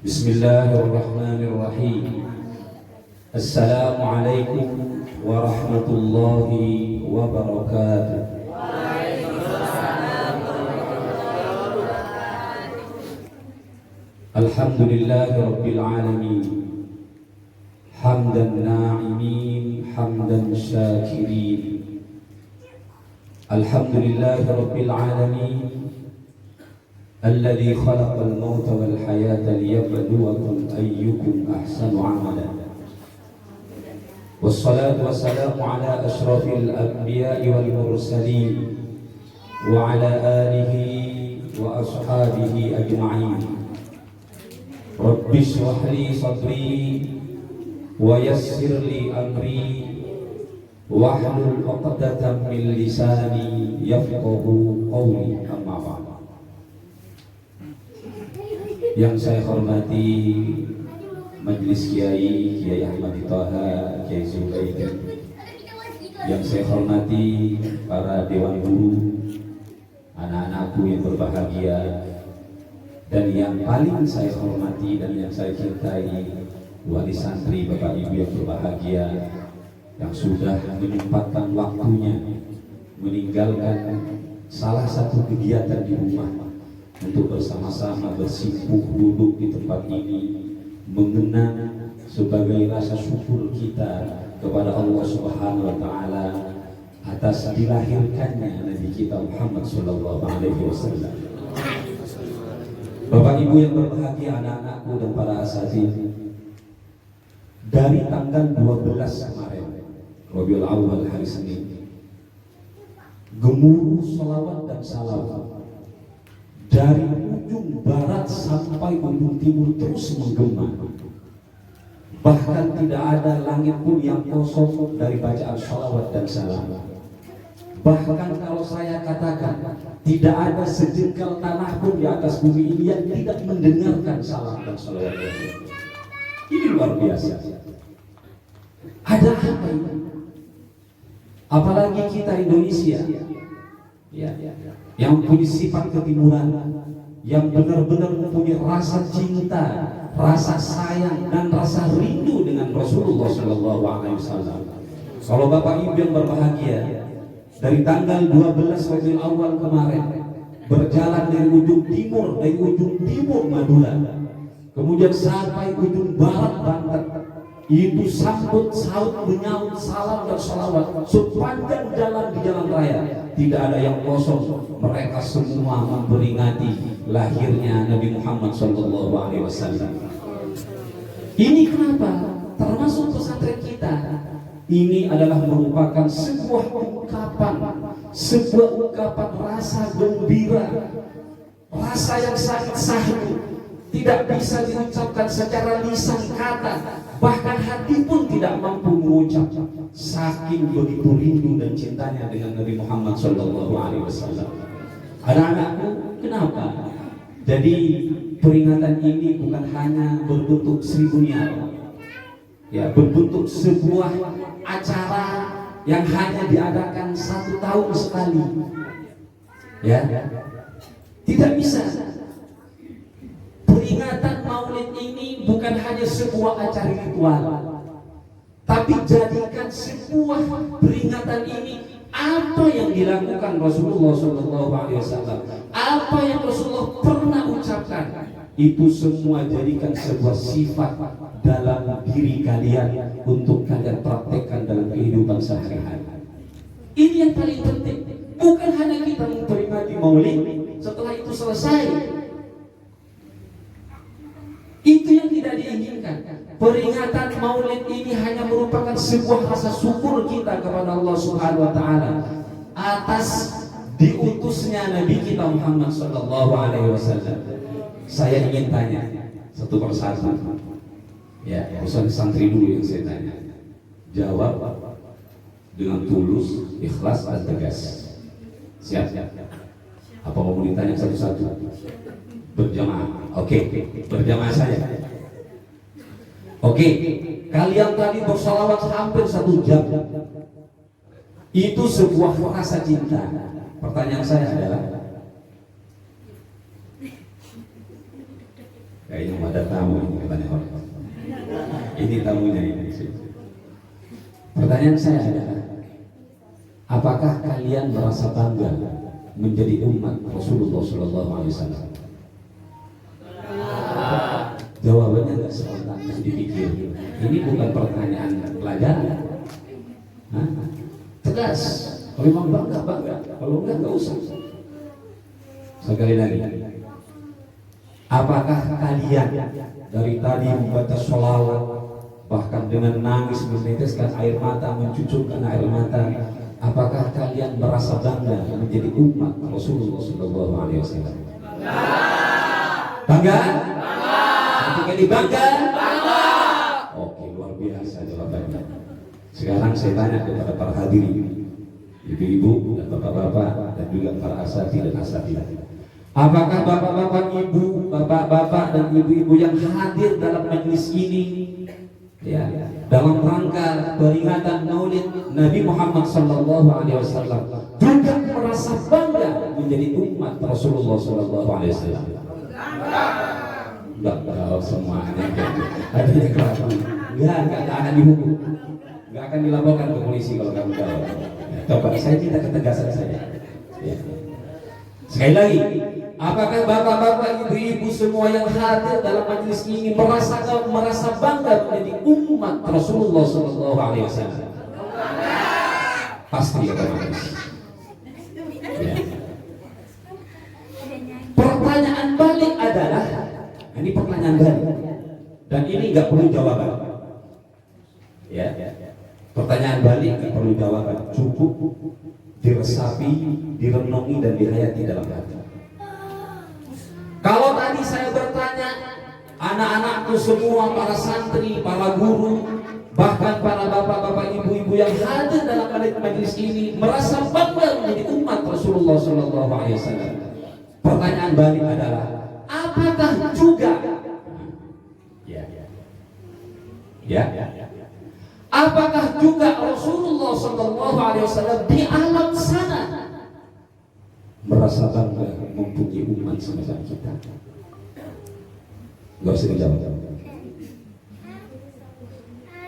Bismillahirrahmanirrahim. Assalamualaikum warahmatullahi wabarakatuh. Alhamdulillahi rabbil alamin. Hamdan na'imin, hamdan syakirin. Alhamdulillahi rabbil alamin. الذي خلق الموت والحياة ليبلوكم أيكم أحسن عملا والصلاة والسلام على أشرف الأنبياء والمرسلين وعلى آله وأصحابه أجمعين. رب اشرح لي صدري ويسر لي أمري واحلل عقدة من لساني يفقه قولي. أما بعد. Yang saya hormati Majelis Kiai Ahmad Thaha, Kiai Zubaidi. Yang saya hormati para dewan guru, anak-anakku yang berbahagia, dan yang paling saya hormati dan yang saya cintai wali santri Bapak Ibu yang berbahagia, yang sudah menyempatkan waktunya meninggalkan salah satu kegiatan di rumah untuk bersama-sama bersimpuh duduk di tempat ini, mengenang sebagai rasa syukur kita kepada Allah Subhanahu wa taala atas dilahirkannya Nabi kita Muhammad sallallahu alaihi wasallam. Bapak Ibu yang berbahagia, anak-anakku dan para asatidz, dari tanggal 12 kemarin Rabiul Awal, hari Senin, gemuruh salawat dan salam dari ujung barat sampai ujung timur terus menggema. Bahkan tidak ada langit pun yang kosong dari bacaan salawat dan salam. Bahkan kalau saya katakan, tidak ada sejengkal tanah pun di atas bumi ini yang tidak mendengarkan salam dan salawat. Ini luar biasa. Ada apa ini? Apalagi kita Indonesia, yang punya sifat ketimuran, yang benar-benar mempunyai rasa cinta, rasa sayang, dan rasa rindu dengan Rasulullah SAW. Kalau Bapak Ibu yang berbahagia, dari tanggal 12 Rabiul Awal kemarin, berjalan dari ujung timur Madura, kemudian sampai ujung barat Banten, itu sambut saut menyaut salam dan salawat sepanjang jalan di jalan raya, tidak ada yang kosong. Mereka semua memperingati lahirnya Nabi Muhammad SAW. Ini kenapa? Termasuk pesantren kita, ini adalah merupakan sebuah ungkapan rasa gembira, rasa yang sangat sahdu, tidak bisa diucapkan secara lisan kata, bahkan hati pun tidak mampu mengucap, saking begitu rindu dan cintanya dengan Nabi Muhammad SAW. Anak-anakku, kenapa? Jadi peringatan ini bukan hanya berbentuk seremonial, berbentuk sebuah acara yang hanya diadakan 1 tahun sekali, tidak bisa. Peringatan Maulid ini bukan hanya sebuah acara ritual, tapi jadikan sebuah peringatan ini apa yang dilakukan Rasulullah SAW, apa yang Rasulullah pernah ucapkan, itu semua jadikan sebuah sifat dalam diri kalian untuk kalian praktekkan dalam kehidupan sehari-hari. Ini yang paling penting. Bukan hanya kita memperingati Maulid, setelah itu selesai. Itu yang tidak diinginkan. Peringatan Maulid ini hanya merupakan sebuah rasa syukur kita kepada Allah Subhanahu wa taala atas diutusnya Nabi kita Muhammad sallallahu alaihi wasallam. Saya ingin tanya satu persatu. Urusan santri dulu yang saya tanya. Jawab dengan tulus, ikhlas, dan tegas. Siap? Apa mau ditanya satu-satu? Berjamaah. Oke, berjamaah saja. Oke, kalian tadi bersalawat hampir 1 jam. Itu sebuah rasa cinta. Pertanyaan saya adalah, Kayaknya mau ada tamu ini katanya orang. Ini tamunya ini. Pertanyaan saya adalah, apakah kalian merasa bangga menjadi umat Rasulullah SAW? Jawabannya nggak spontan, harus dipikir. Ini bukan pertanyaan pelajaran. Tegas. Kalau memang bangga, kalau enggak usah. Sekali lagi, apakah kalian dari tadi membaca sholawat, bahkan dengan nangis meneteskan air mata, mencucurkan air mata, apakah kalian merasa bangga menjadi umat Rasulullah SAW? Bangga? Satu kali bangga? Oke, luar biasa jawabannya. Sekarang saya tanya kepada para hadirin, ibu-ibu dan bapak-bapak dan juga para asati dan asatidah. Apakah bapak-bapak, ibu, bapak-bapak dan ibu-ibu yang hadir dalam majelis ini, ya, dalam rangka peringatan Maulid Nabi Muhammad SAW, juga merasa bangga menjadi umat Rasulullah SAW? Enggak tahu semuanya. Ada yang kelakuan. Enggak akan dihukum. Enggak akan dilaporkan ke polisi kalau kamu jawab. Coba saya minta ketegasan saja. Ya. Sekali lagi, apakah bapak-bapak, ibu-ibu semua yang hadir dalam majelis ini merasa bangga menjadi umat Rasulullah SAW? Pasti ya teman-teman. Ya. Pertanyaan balik adalah, ini pertanyaan balik, dan ini nggak perlu jawaban. Ya. Pertanyaan balik nggak perlu jawaban, cukup diresapi, direnungi dan dihayati dalam hati. Kalau tadi saya bertanya, anak-anakku semua, para santri, para guru, bahkan para bapak-bapak, ibu-ibu yang hadir dalam majelis ini merasa bangga menjadi umat Rasulullah SAW. Pertanyaan balik adalah, apakah juga apakah juga Rasulullah SAW di alam sana merasa bangga mempunyai umat semacam kita? Gak usah dijawab.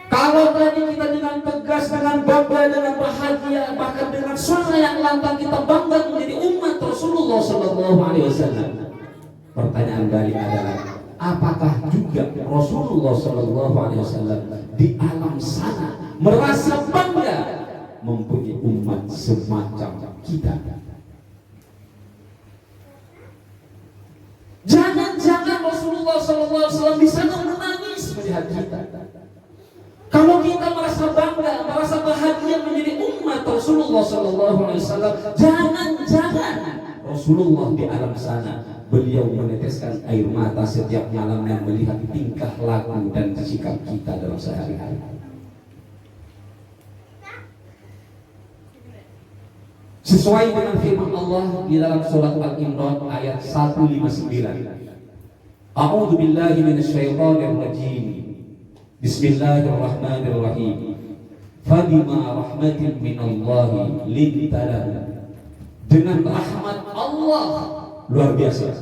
Kalau tadi kita dengan tegas, dengan bangga, dengan bahagia, bahkan dengan suara yang lantang kita bangga menjadi umat Rasulullah SAW, pertanyaan balik adalah, apakah juga Rasulullah SAW di alam sana merasa bangga mempunyai umat semacam kita? Jangan-jangan Rasulullah SAW di sana menangis melihat kita. Kalau kita merasa bangga, merasa bahagia menjadi umat Rasulullah SAW, jangan-jangan Rasulullah di alam sana beliau meneteskan air mata setiap malamnya melihat tingkah laku dan sikap kita dalam sehari-hari. Sesuai dengan firman Allah di dalam surat Al-Imran ayat 159. A'udzu billahi minasyaitonir rajim. Bismillahirrahmanirrahim. Fabima rahmatin minallahi linta lahum. Dengan rahmat Allah, luar biasa.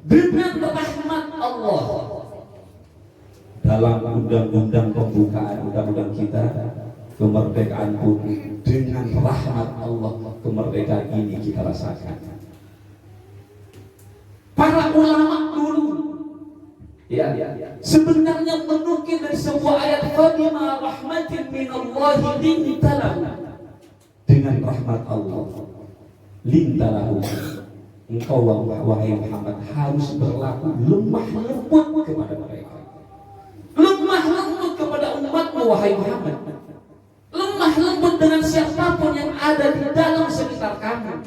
Dengan rahmat Allah. Dalam undang-undang pembukaan undang-undang kita, kemerdekaan pun dengan rahmat Allah, kemerdekaan ini kita rasakan. Para ulama dulu sebenarnya menukil dari sebuah ayat, fabima rahmatin minallahi linta lahum. Dengan rahmat Allah, linta lahum, engkau wahai Muhammad harus berlaku lemah lembut kepada mereka. Lemah lembut kepada umatmu wahai Muhammad. Lemah lembut dengan siapapun yang ada di dalam sekitar kamu.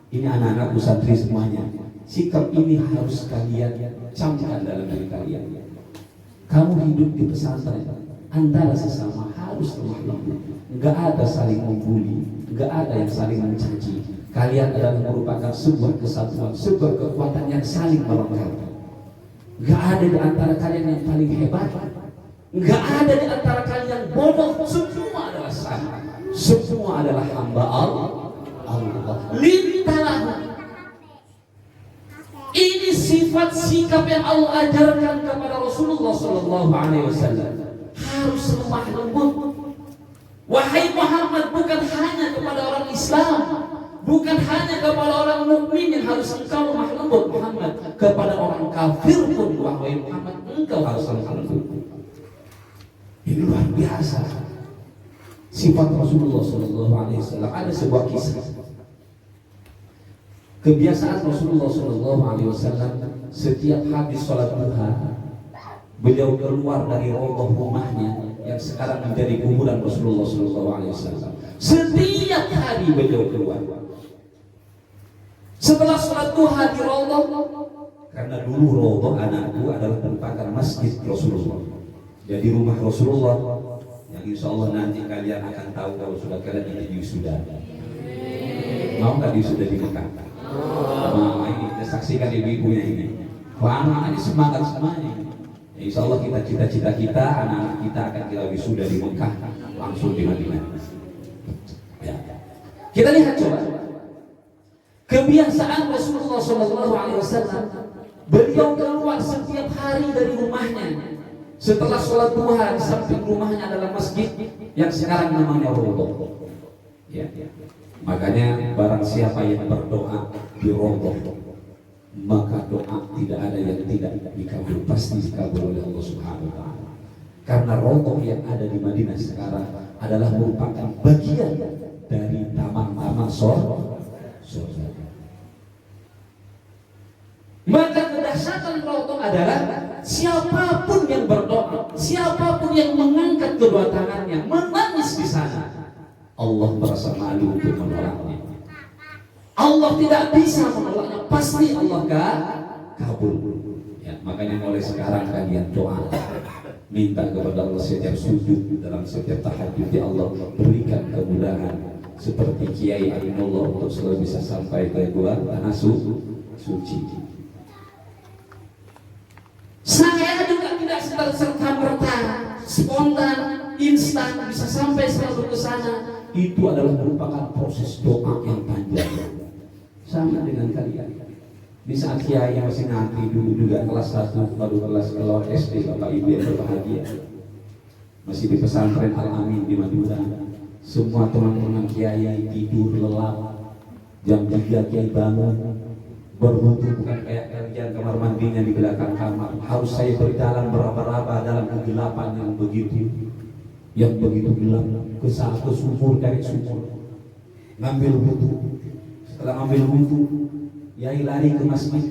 Ini anak-anakku santri semuanya. Sikap ini harus kalian camkan dalam diri kalian. Kamu hidup di pesantren, antara sesama harus lemah lembut. Enggak ada saling membuli, enggak ada yang saling mencaci. Kalian adalah merupakan sebuah kesatuan, sebuah kekuatan yang saling melengkapi. Enggak ada di antara kalian yang paling hebat, enggak ada di antara kalian yang bodoh. Semua adalah sama, semua adalah hamba Allah. Lintalah Ini sifat sikap yang Allah ajarkan kepada Rasulullah Sallallahu Alaihi Wasallam. Harus lemah lembut. Wahai Muhammad, bukan hanya kepada orang Islam, bukan hanya kepada orang mukmin yang harus engkau lemah lembut, Muhammad. Kepada orang kafir pun, wahai Muhammad, engkau harus lemah lembut. Ini luar biasa. Sifat Rasulullah Sallallahu Alaihi Wasallam. Ada sebuah kisah. Kebiasaan Rasulullah Sallallahu Alaihi Wasallam setiap habis sholat duha, beliau keluar dari roboh rumahnya yang sekarang menjadi kuburan Rasulullah Sallallahu Alaihi Wasallam. Setiap hari beliau keluar. Setelah sholat duha di roboh, karena dulu roboh anakku adalah merupakan masjid Rasulullah. Jadi rumah Rasulullah yang insya Allah nanti kalian akan tahu kalau sudah kalian ini sudah. Mau nggak diwisuda di Mekah? Nah, ini kita saksikan ibu-ibunya ini. Wah, anak-anak ini semangat semuanya. Ya, insya Allah kita cita-cita kita, anak-anak kita akan kita wisuda di Mekah, langsung di Madinah. Ya. Kita lihat coba. Kebiasaan Rasulullah SAW, beliau keluar setiap hari dari rumahnya. Setelah sholat duha, di samping rumahnya adalah masjid yang sekarang namanya roboh. Ya. Makanya barang siapa yang berdoa di roboh, maka doa tidak ada yang tidak dikabul, pasti dikabul oleh Allah Subhanahu wa Ta'ala. Karena roboh yang ada di Madinah sekarang adalah merupakan bagian dari taman-taman surga. Maka kedahsyatan roboh adalah siapapun yang berdoa, siapapun yang mengangkat kedua tangannya, menangis di sana, Allah merasa malu untuk menolaknya. Allah tidak bisa menolaknya, pasti Allah kabul. Ya, makanya mulai sekarang kalian doa, minta kepada Allah setiap sujud, dalam setiap tahajud, ya Allah berikan kemudahan seperti Kiai Aminullah untuk selalu bisa sampai ke bulan tanah suci. Saya juga tidak serta-merta spontan, instan bisa sampai selalu ke sana. Itu adalah merupakan proses doa yang panjang. Sama dengan kalian. Di saat Kiai yang masih ngaji dulu juga kelas 1 baru kelas SD, Bapak Ibu yang berbahagia, masih di pesantren Al-Amin di Madura. Semua teman-teman Kiai tidur lelap. Jam 3 Kiai bangun, berwudu, bukan kayak kalian kamar mandinya di belakang kamar. Harus saya berjalan beraba-raba dalam kegelapan yang begitu gelap, ke sumur, dari sumur, ngambil wudu. Setelah ngambil wudu, Yai lari ke masjid,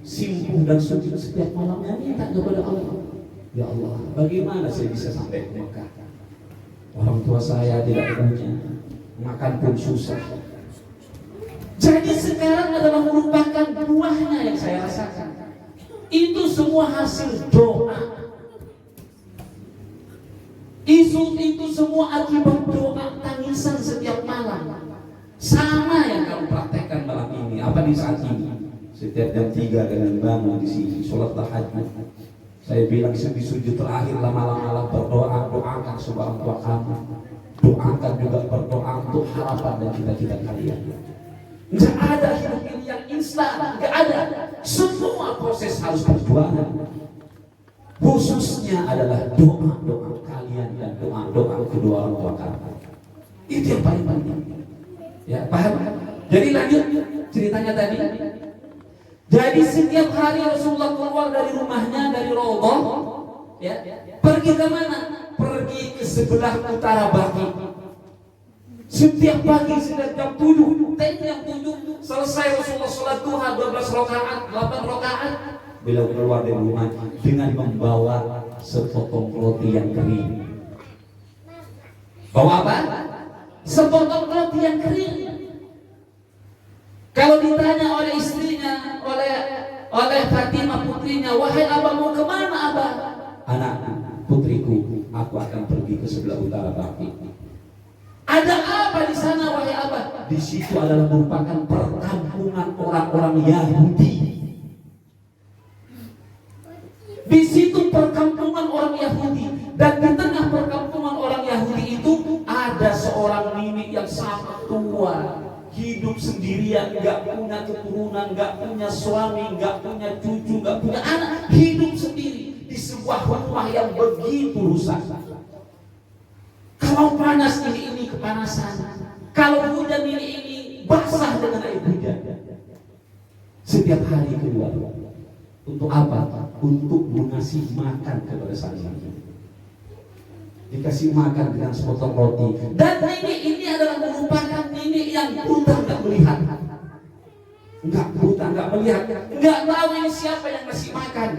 simpuh dan sujud setiap malamnya, minta kepada Allah, ya Allah, bagaimana saya bisa sampai ke Mekah? Orang tua saya tidak punya, makan pun susah. Jadi sekarang adalah merupakan buahnya yang saya rasakan. Itu semua hasil doa. Itu semua akibat doa, tangisan setiap malam. Sama yang kamu praktekkan malam ini. Apa di saat ini? Setiap jam 3 kalian bangun di sini, sholat tahajud. Saya bilang di sujud terakhir malam-malam berdoa, doakan semua orang tua kamu. Doakan juga berdoa untuk harapan dan cita-cita kalian. Nggak ada hidup ini yang instan, nggak ada. Semua proses harus perjuangan. Khususnya adalah doa-doa kalian dan doa-doa kedua orang tua kalian. Itu yang paling penting. Ya, paham? Jadi lanjut ceritanya tadi. Jadi setiap hari Rasulullah keluar dari rumahnya, dari roboh, ya, pergi ke mana? Pergi ke sebelah utara Baqi. Setiap pagi sejak jam 7, jam 7 selesai Rasulullah sholat duha 12 rakaat, 8 rakaat. Beliau keluar dari rumah dengan membawa sepotong roti yang kering. Bawa apa? Sepotong roti yang kering. Kalau ditanya oleh istrinya, oleh Fatimah putrinya, wahai abah mau kemana abah? Anak putriku, aku akan pergi ke sebelah utara Baqi. Ada apa di sana wahai abah? Di situ adalah merupakan perkampungan orang-orang Yahudi. Di situ perkampungan orang Yahudi, dan di tengah perkampungan orang Yahudi itu ada seorang nenek yang sangat tua, hidup sendirian, nggak punya keturunan, nggak punya suami, nggak punya cucu, nggak punya anak, hidup sendiri di sebuah rumah yang begitu rusak. Kalau panas ini kepanasan, kalau hujan ini basah dengan air hujan. Setiap hari keluar untuk apa? Untuk mengasih makan kepada sang ibu. Dikasih makan dengan sepotong roti, dan ini adalah merupakan ini yang buta nggak melihat, nggak melihat, nggak tahu ini siapa yang ngasih makan,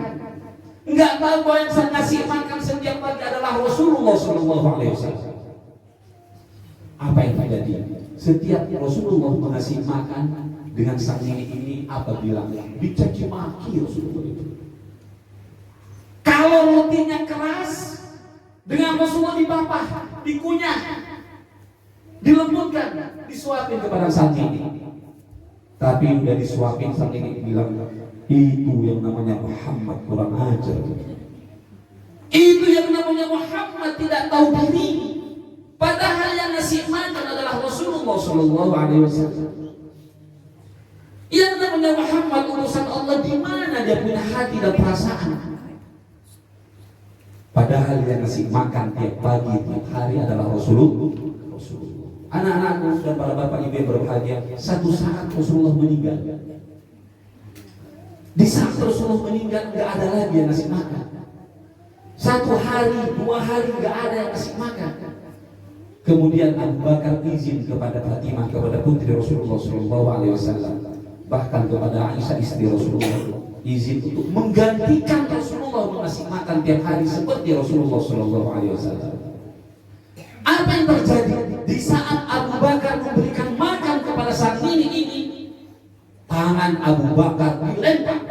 nggak tahu bahwa yang ngasih makan setiap pagi adalah Rasulullah SAW. Apa yang terjadi? Setiap Rasulullah mengasih makan dengan sang nenek ini, apa bilang? Dicaci maki Rasulullah itu. Kalau rotinya keras, dengan Rasulullah dipapah, dikunyah, dilembutkan, disuapin kepada sang nenek. Tapi udah disuapin, sang nenek bilang, itu yang namanya Muhammad kurang ajar. Itu yang namanya Muhammad tidak tahu diri. Padahal yang ngasih makan adalah Rasulullah SAW. Yang namanya Muhammad urusan Allah, di mana dia punya hati dan perasaan? Padahal yang ngasih makan tiap pagi, tiap hari adalah Rasulullah. Anak-anakku dan para bapak ibu yang berbahagia, satu saat Rasulullah meninggal. Di saat Rasulullah meninggal, nggak ada lagi yang ngasih makan. Satu hari, 2 hari nggak ada yang ngasih makan. Kemudian Abu Bakar izin kepada Fatimah, kepada putri Rasulullah SAW, bahkan kepada Aisyah istri Rasulullah, izin untuk menggantikan Rasulullah mengasih makan tiap hari seperti Rasulullah SAW. Apa yang terjadi di saat Abu Bakar memberikan makan kepada sang nenek ini? Tangan Abu Bakar dilempar.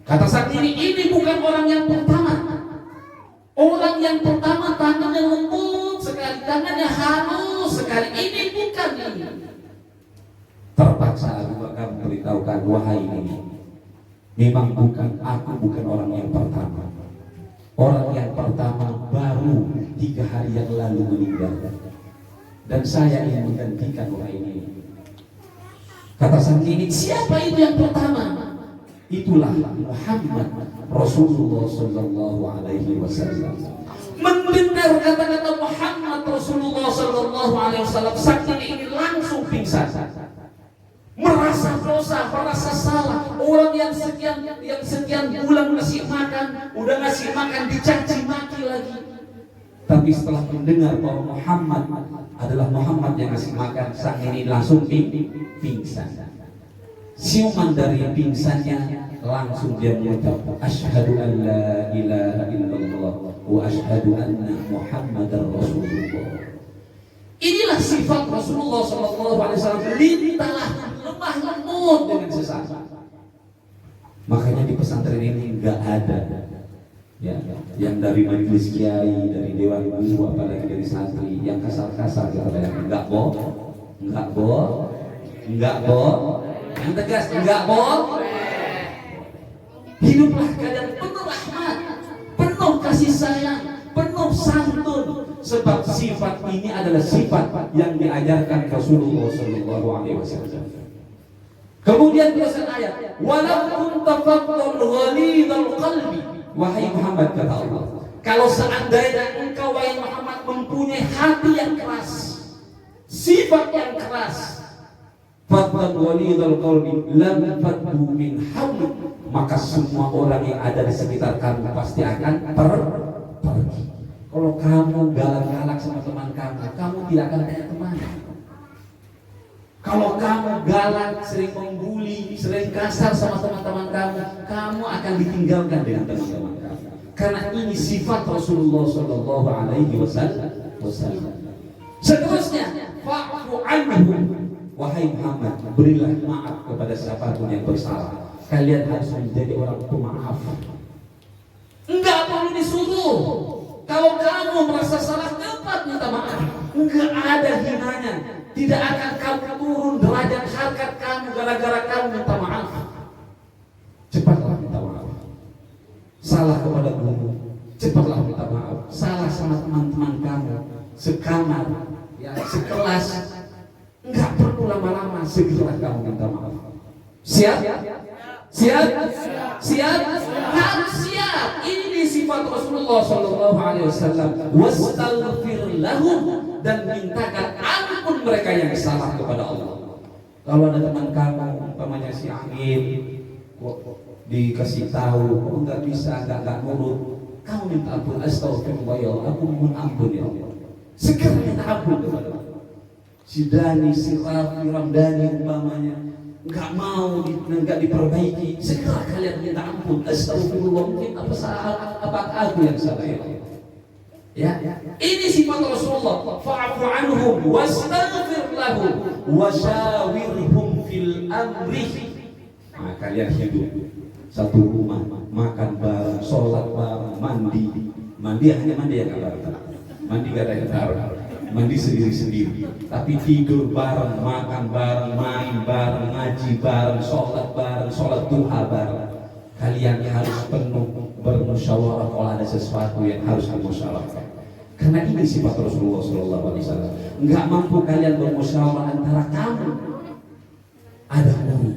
Kata sang nenek, ini bukan orang yang pertama. Orang yang pertama tangannya lembut sekali, tangannya halus sekali. Ini bukan ini. Terpaksa Abu Bakar memberitahukan, wahai ini, memang aku bukan orang yang pertama. Orang yang pertama baru 3 hari yang lalu meninggal, dan saya ingin menggantikan orang ini. Kata sang nenek, siapa itu yang pertama? Itulah Muhammad Rasulullah SAW. Mendengar kata-kata Muhammad Rasulullah SAW, sang nenek ini langsung pingsan. Merasa dosa, merasa salah. Orang yang sekian bulan ngasih makan, udah ngasih makan dicaci maki lagi. Tapi setelah mendengar bahwa Muhammad adalah Muhammad yang ngasih makan, sang ini langsung pingsan. Siuman dari pingsannya, langsung dia mengucap, asyhadu an la ilaha illallah wa asyhadu anna Muhammadar Rasulullah. Inilah sifat Rasulullah SAW. Lintalah lemah lembut dengan sesama. Makanya di pesantren ini nggak ada ya, yang dari majelis kiai, dari dewan guru, apalagi dari santri yang kasar-kasar. Nggak boh, yang tegas, nggak boh. Hiduplah kalian penuh rahmat, penuh kasih sayang, penuh santun. Sebab sifat ini adalah sifat yang diajarkan Rasulullah SAW. Kemudian tulisan ayat, walau kunta faddan ghalidhal qalbi, wahai Muhammad, kata Allah, kalau seandainya engkau wahai Muhammad mempunyai hati yang keras, sifat yang keras, faddan ghalidhal qalbi lam faddu min hawlik, maka semua orang yang ada di sekitar kamu pasti akan pergi. Kalau kamu galak-galak sama teman kamu tidak akan punya teman. Kalau kamu galak, sering membuli, sering kasar sama teman-teman kamu akan ditinggalkan dengan teman-teman kamu. Karena ini sifat Rasulullah SAW. Seterusnya, fa'fu anhum, wahai Muhammad, berilah maaf kepada siapapun yang bersalah. Kalian harus menjadi orang pemaaf. Enggak perlu disuruh. Kalau kamu merasa salah, cepat minta maaf. Enggak ada hinanya. Tidak akan kamu turun derajat harkat kamu gara-gara kamu minta maaf. Cepatlah minta maaf. Salah kepada guru, cepatlah minta maaf. Salah sama teman-teman kamu sekamar, ya, sekelas, enggak perlu lama-lama. segera kamu minta maaf. Siap? Siap? Siap? Harus siap. Ini sifat Rasulullah Shallallahu Alaihi Wasallam. Wastaghfir lahum, dan mintakan ampun mereka yang salah kepada Allah. Kalau ada teman kamu, umpamanya si Amin, kok dikasih tahu, kok nggak bisa, nggak nurut, kamu minta ampun. Astagfirullah ya Allah, aku mohon ampun ya Allah. Segera minta ampun kepada Allah. Si Dani, si Rafi, Ramdhani umpamanya nggak mau, nggak diperbaiki, segera kalian minta ampun. Astagfirullah, mungkin apakah aku yang salah ya Allah? Ya, ini sifat Rasulullah. Fa'fu anhum wastaghfir lahum wasyawirhum fil amri. Nah, kalian hidup satu rumah, makan bareng, sholat bareng, mandi hanya mandi yang bareng, mandi gak ada yang bareng, mandi sendiri-sendiri, tapi tidur bareng, makan bareng, main bareng, ngaji bareng, sholat duha bareng. Kalian harus penuh bermusyawarah kalau ada sesuatu yang harus dimusyawarahkan. Karena ini sifat Rasulullah Sallallahu Alaihi Wasallam. Enggak mampu kalian bermusyawarah antara kamu, ada guru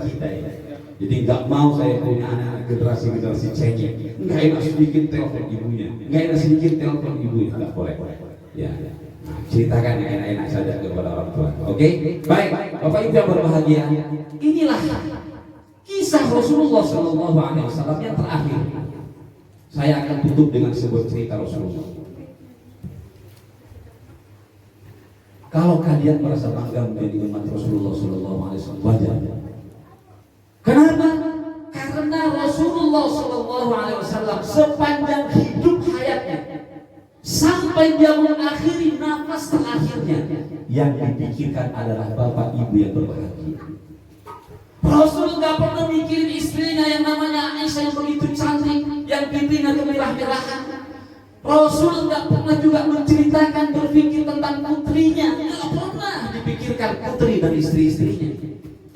kita ya. Jadi enggak mau saya punya anak generasi cengeng. Enggak enak sedikit telepon ibunya, enggak enak sedikit telepon ibunya, enggak boleh. Ya. Nah, ceritakan yang enak-enak saja kepada orang tua. Oke? Baik, Bapak Ibu yang berbahagia. Inilah kisah Rasulullah Sallallahu Alaihi Wasallam yang terakhir. Saya akan tutup dengan sebuah cerita Rasulullah. Kalau kalian merasa bangga menjadi umat Rasulullah Sallallahu Alaihi Wasallam, wajar. Kenapa? Karena Rasulullah Sallallahu Alaihi Wasallam sepanjang hidup hayatnya sampai dia mengakhiri nafas terakhirnya, yang dipikirkan adalah bapak ibu yang berbahagia. Rasul gak pernah mikirin istrinya yang namanya Aisyah yang begitu cantik, yang pipinya kemerah-merahan. Rasul gak pernah juga menceritakan, berpikir tentang putrinya. Gak pernah dipikirkan putri dan istri-istrinya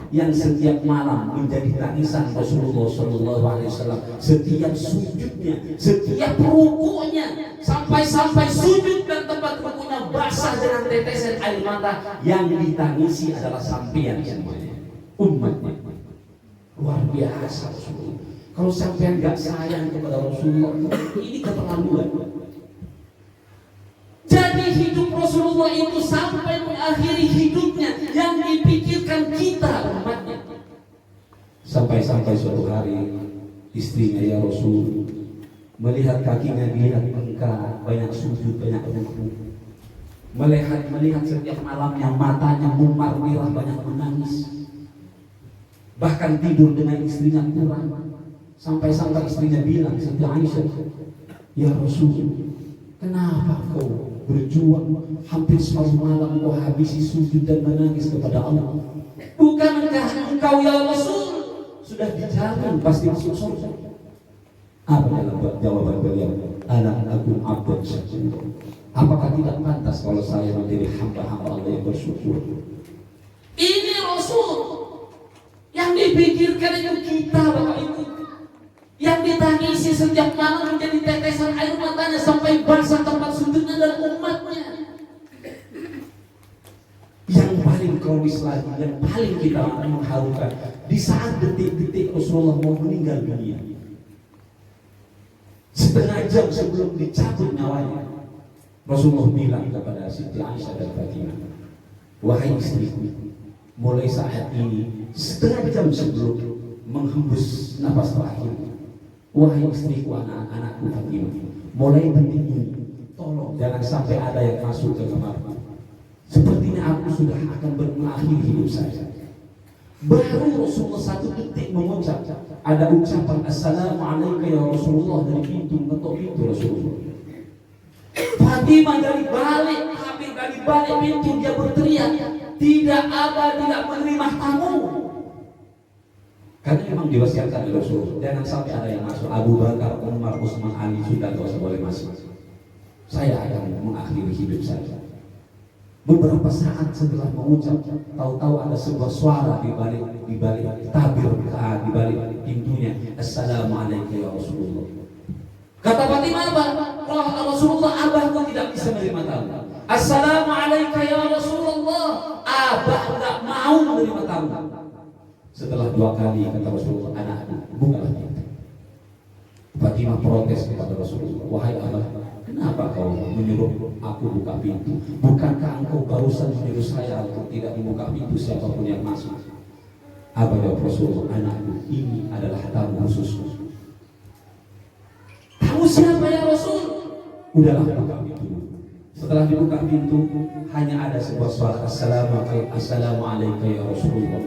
yang setiap malam menjadi tangisan Rasulullah Sallallahu Alaihi Wasallam. Setiap sujudnya, setiap rukunya, sampai sujud dan tempat rukunya basah dengan tetesan air mata. Yang ditangisi adalah sampean semuanya, umatnya. Luar biasa Rasulullah. Kalau sampean gak sayang kepada Rasulullah, ini keterlaluan. Jadi hidup Rasulullah itu sampai mengakhiri hidupnya yang dipikirkan kita umatnya. Sampai suatu hari istrinya, ya Rasul, melihat kakinya dilihat bengkak, banyak sujud, banyak ruku, melihat setiap malamnya matanya mumar merah, banyak menangis, bahkan tidur dengan istrinya kurang. Sampai istrinya bilang, Siti Aisyah, ya Rasul, kenapa kau berjuang hampir semalam malam kau habisi sujud dan menangis kepada Allah? Bukankah engkau ya Rasul sudah dijamin pasti masuk surga? Apa dalam jawaban beliau? Ala aku abad syakur. Apakah tidak pantas kalau saya menjadi hamba-hamba Allah yang bersyukur? Ini Rasul yang dipikirkan itu kita, Bapak Ibu, yang ditangisi setiap malam menjadi tetesan air matanya sampai basah tempat sujudnya dan umatnya. Yang paling kronis lagi, yang paling kita mengharukan, di saat detik-detik Rasulullah mau meninggal dunia, setengah jam sebelum dicabut nyawanya, Rasulullah bilang kepada Siti Aisyah dan Fatimah, wahai istriku, mulai saat ini setengah jam sebelum menghembus nafas terakhir, wahai istriku, anak-anakku Fatimah, mulai detik ini tolong jangan sampai ada yang masuk ke kamarku. Sepertinya aku sudah akan mengakhiri hidup saya. Baru Rasulullah satu detik mengucap, ada ucapan Assalamualaikum ya Rasulullah dari pintu, ngetok pintu Rasulullah. Fatimah dari balik pintu dia berteriak, tidak menerima tamu. Karena memang diwasiatkan oleh Rasul, jangan sampai ada yang masuk. Abu Bakar, Umar, Utsman, Ali sudah tidak boleh masuk. Saya akan mengakhiri hidup saya. Beberapa saat setelah mengucap, tahu-tahu ada sebuah suara di balik tabir, di balik pintunya, Assalamualaikum ya Rasulullah. Kata Fatimah, Rasulullah, abahku tidak bisa menerima tamu. Assalamualaikum ya Rasulullah, abah tidak mau Setelah 2 kali kata Rasulullah, anakku, bukalah pintu. Fatimah protes kepada Rasulullah, wahai Allah, kenapa kau menyuruh aku buka pintu? Bukankah engkau barusan menyuruh saya untuk tidak membuka pintu siapapun yang masuk? Apa jawab Rasulullah, anakku, ini adalah tamu khususku. Tamu siapa ya Rasul? Udahlah buka pintu. Setelah dibuka pintu, hanya ada sebuah suara, Assalamualaikum ya Rasulullah.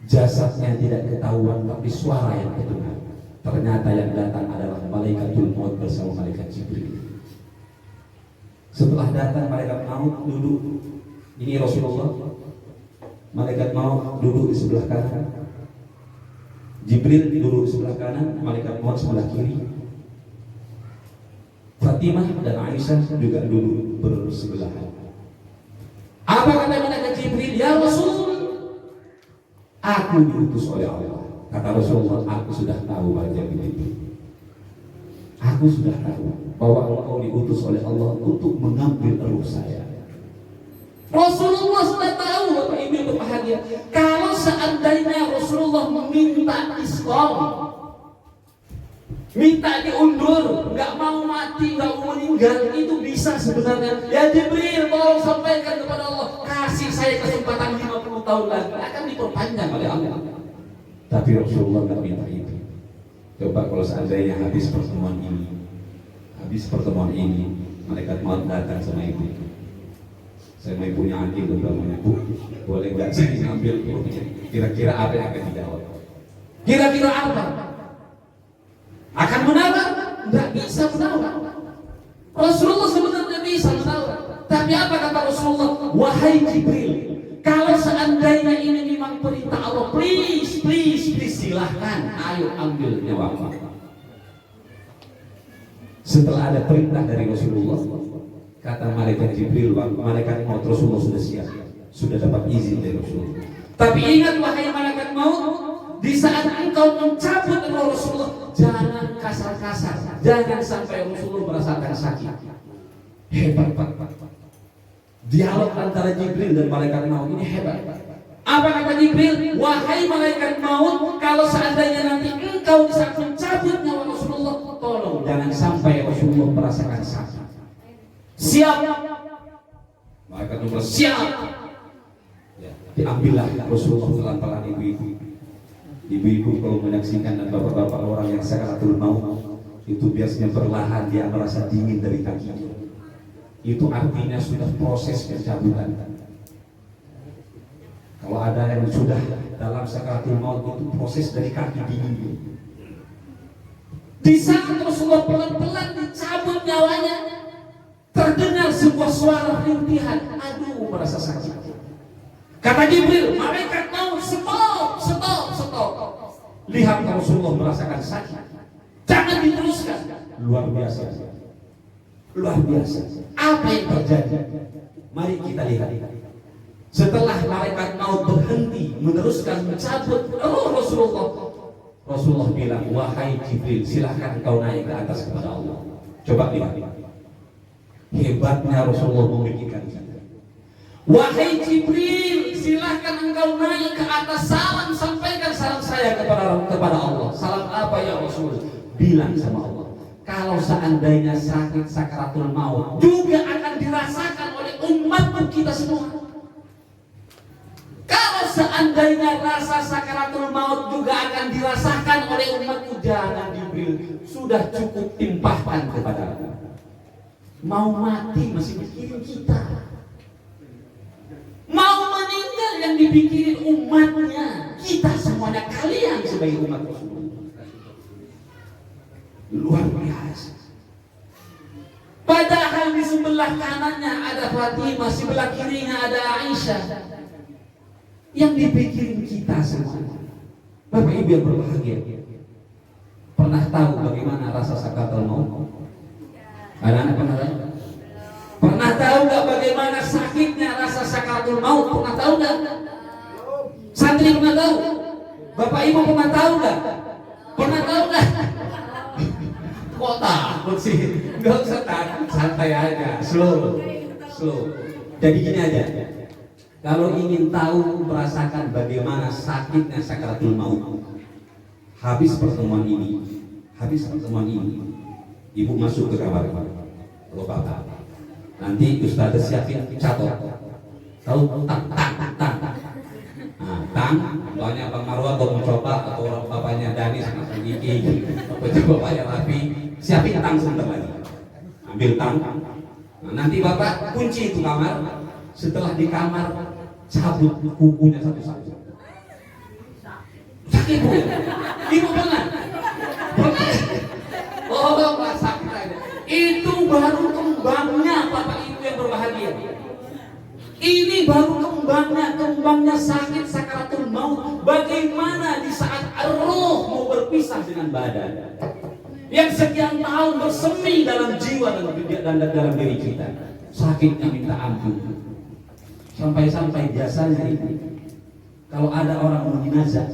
Jasadnya tidak ketahuan, tapi suara yang terdengar. Ternyata yang datang adalah malaikatul maut bersama malaikat Jibril. Setelah datang malaikat maut duduk. Ini Rasulullah. Malaikat maut duduk di sebelah kanan. Jibril duduk di sebelah kanan, malaikat maut sebelah kiri. Fatimah dan Aisyah juga duduk bersebelahan. Apa kata malaikat Jibril? Ya Rasul, aku diutus oleh Allah. Kata Rasulullah, aku sudah tahu bagian itu. Aku sudah tahu bahwa engkau diutus oleh Allah untuk mengambil ruh saya. Rasulullah sudah tahu, Bapak Ibu yang berbahagia. Kalau seandainya Rasulullah meminta diskon, minta diundur, nggak mau mati, nggak mau meninggal, itu bisa sebenarnya. Ya Jibril, tolong sampaikan kepada Allah, kasih saya kesempatan 50 tahun lagi, akan diperpanjang oleh Allah. Tapi Rasulullah nggak minta itu. Coba kalau seandainya habis pertemuan ini, malaikat maut datang sama ibu. Saya mau ibunya Andi umpamanya, Bu, boleh nggak saya ngambil ruhnya? Kira-kira apa yang akan dijawab? Kira-kira apa? Akan menawar? Nggak bisa menawar. Rasulullah sebenarnya bisa menawar. Tapi apa kata Rasulullah? Wahai Jibril, kalau seandainya ini memang perintah Allah, please silahkan, ayo ambil nyawa. Setelah ada perintah dari Rasulullah, kata malaikat Jibril, malaikat maut, Rasulullah sudah siap, sudah dapat izin dari Rasulullah. Tapi ingat wahai malaikat maut, di saat engkau mencabut roh Rasulullah, jangan kasar-kasar, jangan sampai Rasulullah merasakan sakit. Hebat. Dialog antara Jibril dan malaikat maut ini hebat. Apa kata Jibril? Wahai malaikat maut, kalau seandainya nanti engkau di saat mencabut nyawa Rasulullah, tolong jangan sampai Rasulullah merasakan sakit. Siap. Malaikat maut siap. Ya, diambillah Rasulullah pelan-pelan ibu-ibu kalau menyaksikan dan bapak-bapak orang yang sakaratul maut itu biasanya perlahan dia merasa dingin dari kakinya. Itu artinya sudah proses pencabutan. Kalau ada yang sudah dalam sakaratul maut itu proses dari kaki dingin. Di saat Rasulullah pelan-pelan dicabut nyawanya, terdengar sebuah suara rintihan. Aduh, merasa sakit. Kata Jibril, malaikat maut, stop. Lihat Rasulullah merasakan sakit. Jangan diteruskan. Luar biasa. Apa yang terjadi? Mari kita lihat. Setelah malaikat maut berhenti meneruskan mencabut roh Rasulullah bilang, wahai Jibril, silahkan kau naik ke atas kepada Allah. Coba lihat. Hebatnya Rasulullah memikirkan kita. Wahai Jibril, silahkan engkau naik ke atas, sampaikan salam saya kepada Allah. Salam apa ya Rasul? Bilang sama Allah, kalau seandainya sakit sakaratul maut juga akan dirasakan oleh umatmu kita semua. Kalau seandainya rasa sakaratul maut juga akan dirasakan oleh umatku, jangan Jibril, sudah cukup timpahkan kepada aku. Mau mati masih pikirin kita, mau meninggal yang dipikirin umatnya, kita semuanya, kalian sebagai umat Rasulullah. Luar biasa. Padahal di sebelah kanannya ada Fatimah, sebelah kirinya ada Aisyah. Yang dipikirin kita semua. Bapak Ibu yang berbahagia, pernah tahu bagaimana rasa sakaratul maut? Anak-anak pernah tahu? Pernah tahu nggak bagaimana sakitnya rasa sakaratul maut? Pernah tahu nggak? Santri pernah tahu? Bapak Ibu pernah tahu nggak? Pernah tahu nggak? Kok takut sih? Nggak usah takut, santai aja, slow. Jadi gini aja. Kalau ingin tahu merasakan bagaimana sakitnya sakaratul maut, habis pertemuan ini, ibu masuk ke kamar, kalau bapak, nanti Ustaz siapin catat, tahu tang, nah, tang, bapaknya Bang Marwan mau mencoba atau orang bapaknya Dani sama Gigi, bapaknya Rafi, siapin tang sebentar lagi, ambil tang, nah, nanti bapak kunci itu kamar, setelah di kamar cabut kukunya satu-satu. Sakit bu, ibu benar. Oh Pak sakit. Itu baru kembangnya Bapak Ibu yang berbahagia. Ini baru kembangnya sakit sakaratul maut. Bagaimana di saat roh mau berpisah dengan badan, yang sekian tahun bersemi dalam jiwa dan dalam diri kita, sakitnya minta ampun. Sampai-sampai biasanya ini kalau ada orang mau jenazah,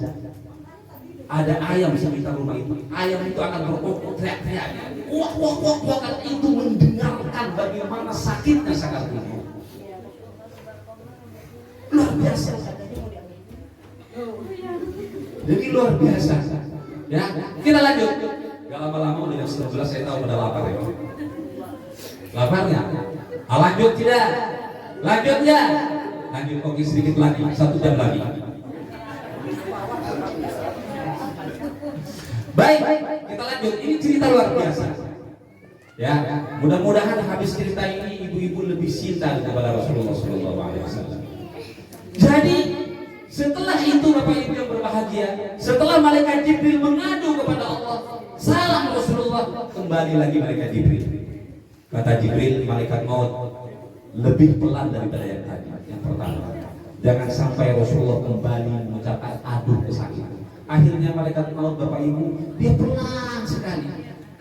ada ayam sekitar rumah itu, ayam itu akan berkokok teriak-teriak, wah, itu mendengarkan bagaimana sakitnya sakit itu. Luar biasa. Jadi luar biasa. Ya, kita lanjut. Gak lama-lama udah jam 11 saya tahu pada lapar ya. Laparnya? Lanjut tidak? Lanjut ya? Lanjut, oke sedikit lagi, 1 jam lagi. Baik, kita lanjut. Ini cerita luar biasa. Ya, mudah-mudahan habis cerita ini ibu-ibu lebih cinta kepada Rasulullah SAW. Jadi setelah itu Bapak Ibu yang berbahagia, setelah malaikat Jibril mengadu kepada Allah, salam Rasulullah, kembali lagi malaikat Jibril. Kata Jibril, malaikat maut lebih pelan daripada yang tadi, yang pertama. Jangan sampai Rasulullah kembali mengucapkan aduh kesakitan. Akhirnya malaikat maut Bapak Ibu, dia pelan sekali.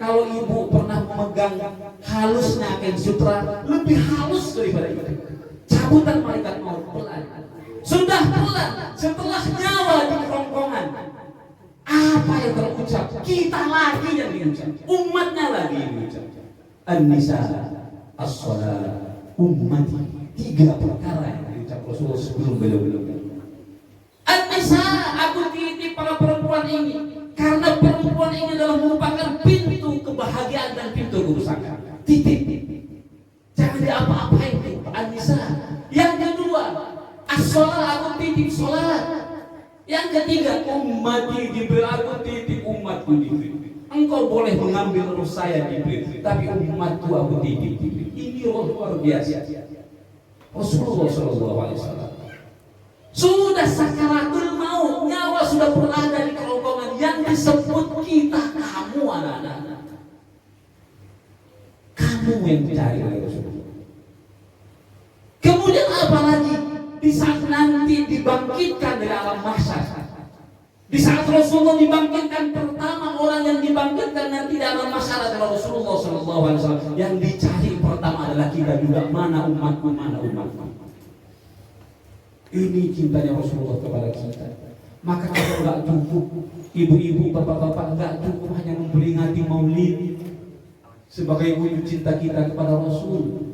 Kalau ibu pernah memegang halusnya kain sutra, lebih halus daripada itu. Cabutan malaikat maut pelan. Sudah pelan, setelah nyawa di kerongkongan, apa yang terucap? Kita lagi yang diucap, umatnya lagi yang diucap. An-nisa, as-salat, ummati, 3 perkara yang diucap Rasulullah sebelum beliau. An-nisa, aku titip para perempuan ini, karena perempuan ini adalah merupakan pintu kebahagiaan dan pintu kerusakan. Titip, jangan diapa-apain. An-nisa. Yang kedua, as-salat, aku titip salat. Yang ketiga, ummati, Jibril, aku titip umatku Jibril. Engkau boleh mengambil roh saya Jibril, tapi umatku aku titip Jibril. Ini roh luar biasa. Rasulullah SAW sudah sakaratul maut, nyawa sudah berada di kerongkongan, yang disebut kita kamu anak-anak. Kamu yang dicari oleh Rasulullah. Kemudian apa lagi? Di saat nanti dibangkitkan dari alam mahsyar, di saat Rasulullah dibangkitkan, pertama orang yang dibangkitkan nanti dalam masalah adalah Rasulullah SAW. Yang dicari pertama adalah kita juga, mana umatku, mana umatku. Ini cintanya Rasulullah kepada kita. Maka kalau nggak cukup, ibu-ibu, bapak-bapak, nggak cukup hanya memperingati Maulid sebagai wujud cinta kita kepada Rasul,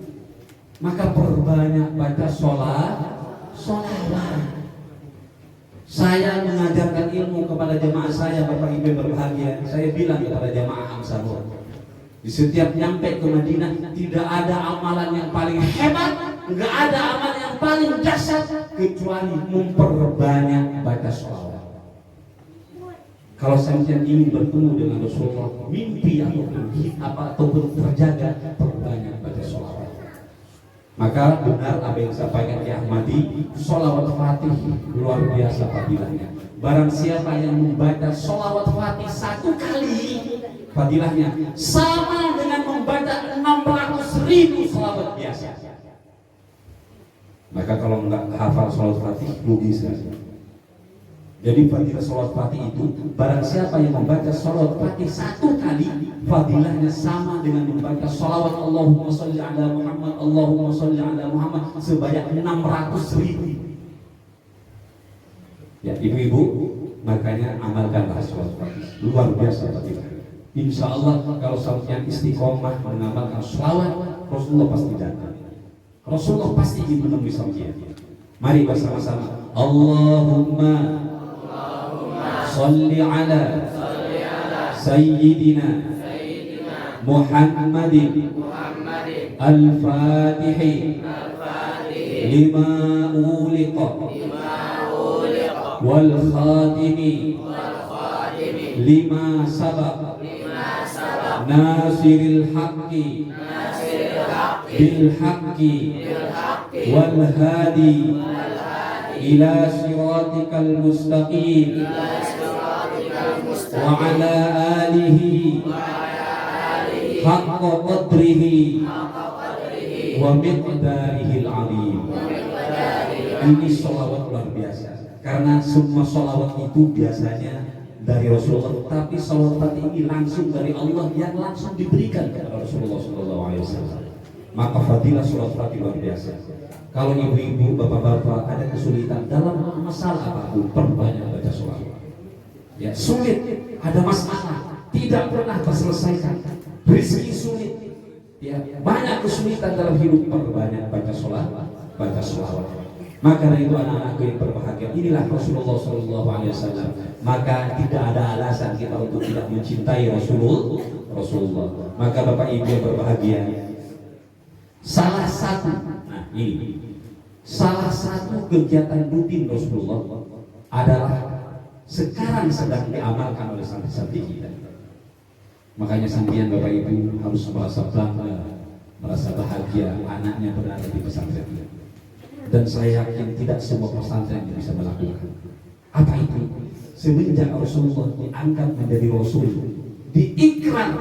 maka perbanyak baca sholawat. Saya mengajarkan ilmu kepada jemaah saya, Bapak Ibu yang berbahagia. Saya bilang kepada jemaah Ansarullah, di setiap nyampe ke Madinah, tidak ada amalan yang paling hebat, nggak ada amalan yang paling dahsyat kecuali memperbanyak baca sholawat. Kalau sampai ingin bertemu dengan Rasulullah, mimpi ataupun terjaga, perbanyak baca sholawat. Maka benar apa yang disampaikan Ki Ahmadi, sholawat fatih luar biasa fadilahnya. Barang siapa yang membaca sholawat fatih 1 kali, fadilahnya sama dengan membaca 600.000 sholawat biasa. Maka kalau nggak hafal sholawat fatih, rugi sekali. Jadi fadilah sholawat fatih itu, barang siapa yang membaca sholawat fatih 1 kali, fadilahnya sama dengan membaca sholawat Allahumma sholli ala Muhammad, Allahumma sholli ala Muhammad sebanyak 600.000. Ya ibu-ibu, makanya amalkanlah sholawat fatih, luar biasa fadilah. Insya Allah kalau sampai istiqomah mengamalkan sholawat, Rasulullah pasti datang. Rasulullah pasti ingin menemui sampai. Mari bersama-sama. Allahumma sholli ala sayyidina Muhammadin al-Fatihi lima uliqa wal khatimi lima sabaq nasiril haqqi bil haqqi wal hadi ila siratikal mustaqim wa ala alihi haqqa qadrihi wa miqdarihil azim. Ini sholawat luar biasa, karena semua sholawat itu biasanya dari Rasulullah, tapi sholawat ini langsung dari Allah yang langsung diberikan kepada Rasulullah SAW. Maka fadilah sholawat luar biasa. Kalau ibu-ibu, bapak-bapak ada kesulitan dalam masalah apapun, perbanyak baca sholawat. Ya, sulit, ada masalah, tidak pernah terselesaikan, rezeki sulit, ya, banyak kesulitan dalam hidup, perbanyak baca sholawat, baca sholawat. Maka dari itu anak-anakku yang berbahagia, inilah Rasulullah SAW. Maka tidak ada alasan kita untuk tidak mencintai Rasulullah. Maka Bapak Ibu yang berbahagia, salah satu kegiatan rutin Rasulullah adalah sekarang sedang diamalkan oleh santri-santri kita. Makanya sampean Bapak Ibu harus merasa bangga, merasa bahagia anaknya berada di pesantren kita. Dan saya yakin tidak semua pesantren yang bisa melakukan. Apa itu? Semenjak Rasulullah diangkat menjadi Rasul, diikrar,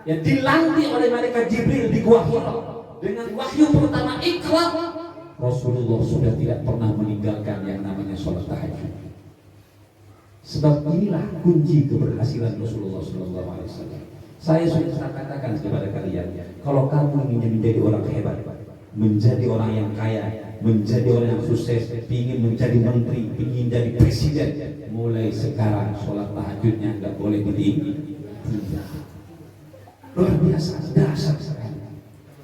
ya, dilantik oleh malaikat Jibril di Gua Hira dengan wahyu pertama Iqra, Rasulullah sudah tidak pernah meninggalkan yang namanya sholat tahajud. Sebab inilah kunci keberhasilan Rasulullah SAW. Saya sudah katakan kepada kalian, kalau kamu ingin menjadi orang hebat, menjadi orang yang kaya, menjadi orang yang sukses, ingin menjadi menteri, ingin jadi presiden, mulai sekarang sholat tahajudnya nggak boleh ditinggal. Luar biasa, dasar sekali.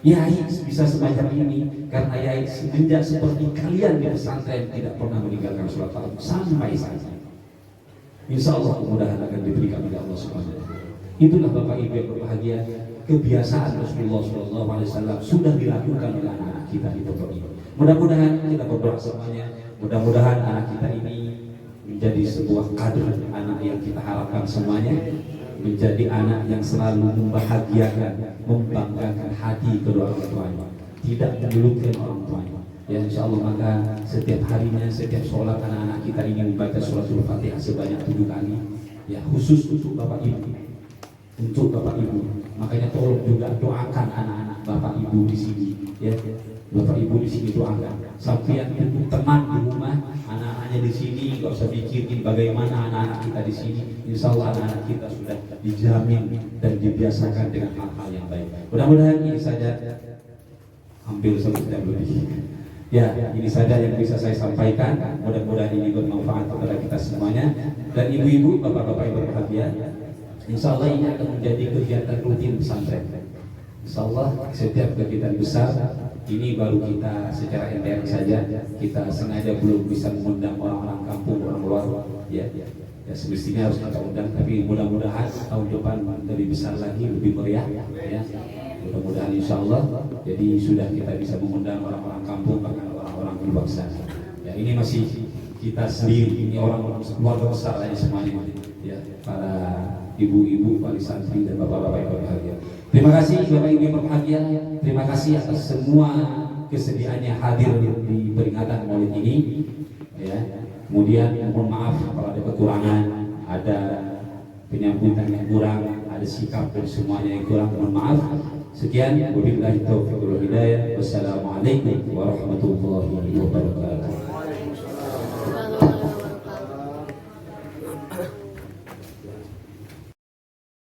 Yai bisa semacam ini karena Yai semenjak seperti kalian di pesantren tidak pernah meninggalkan sholat tahajud sampai saat ini. Insya Allah kemudahan akan diberikan oleh Allah Subhanahu wa Ta'ala. Itulah Bapak Ibu yang berbahagia, kebiasaan Rasulullah SAW sudah dilakukan oleh anak-anak kita di pondok ini. Mudah-mudahan kita berdoa semuanya, mudah-mudahan anak kita ini menjadi sebuah kader anak yang kita harapkan semuanya, menjadi anak yang selalu membahagiakan, membanggakan hati kedua orang tuanya, tidak menyulitkan orang tuanya. Ya, insya Allah maka setiap harinya, setiap sholat anak-anak kita ini membaca suratul Fatihah sebanyak 7 kali. Ya, khusus untuk Bapak Ibu, untuk Bapak Ibu. Makanya tolong juga doakan anak-anak Bapak Ibu di sini. Ya, Bapak Ibu di sini doakan. Sampai itu tenang di rumah, anak-anaknya di sini, nggak usah pikirin bagaimana anak-anak kita di sini. Insya Allah anak-anak kita sudah dijamin dan dibiasakan dengan hal-hal yang baik. Mudah-mudahan ini saja, hampir 1 jam lebih. Ya, ini saja yang bisa saya sampaikan. Mudah-mudahan ini bermanfaat kepada kita semuanya. Dan ibu-ibu, bapak-bapak yang berbahagia, insya Allah ini akan menjadi kegiatan rutin pesantren. Insya Allah setiap kegiatan besar ini baru kita secara intern saja. Kita sengaja belum bisa mengundang orang-orang kampung, orang luar. Ya, semestinya harus kita undang. Tapi mudah-mudahan tahun depan lebih besar lagi, lebih meriah. Ya. Mudah-mudahan insya Allah jadi sudah kita bisa mengundang orang-orang kampung, bahkan orang-orang berbangsa. Ya, ini masih kita sendiri, ini orang-orang keluarga besar aja semuanya, ya, para ibu-ibu, para santri dan bapak-bapak yang berbahagia. Terima kasih Bapak Ibu yang berbahagia. Terima kasih atas semua kesediaannya hadir di peringatan Maulid ini. Ya, kemudian mohon maaf kalau ada kekurangan, ada penyambutan yang kurang, ada sikap dan semuanya yang kurang, mohon maaf. Sekian, wabillahi taufiq wal hidayah. Wassalamualaikum warahmatullahi wabarakatuh.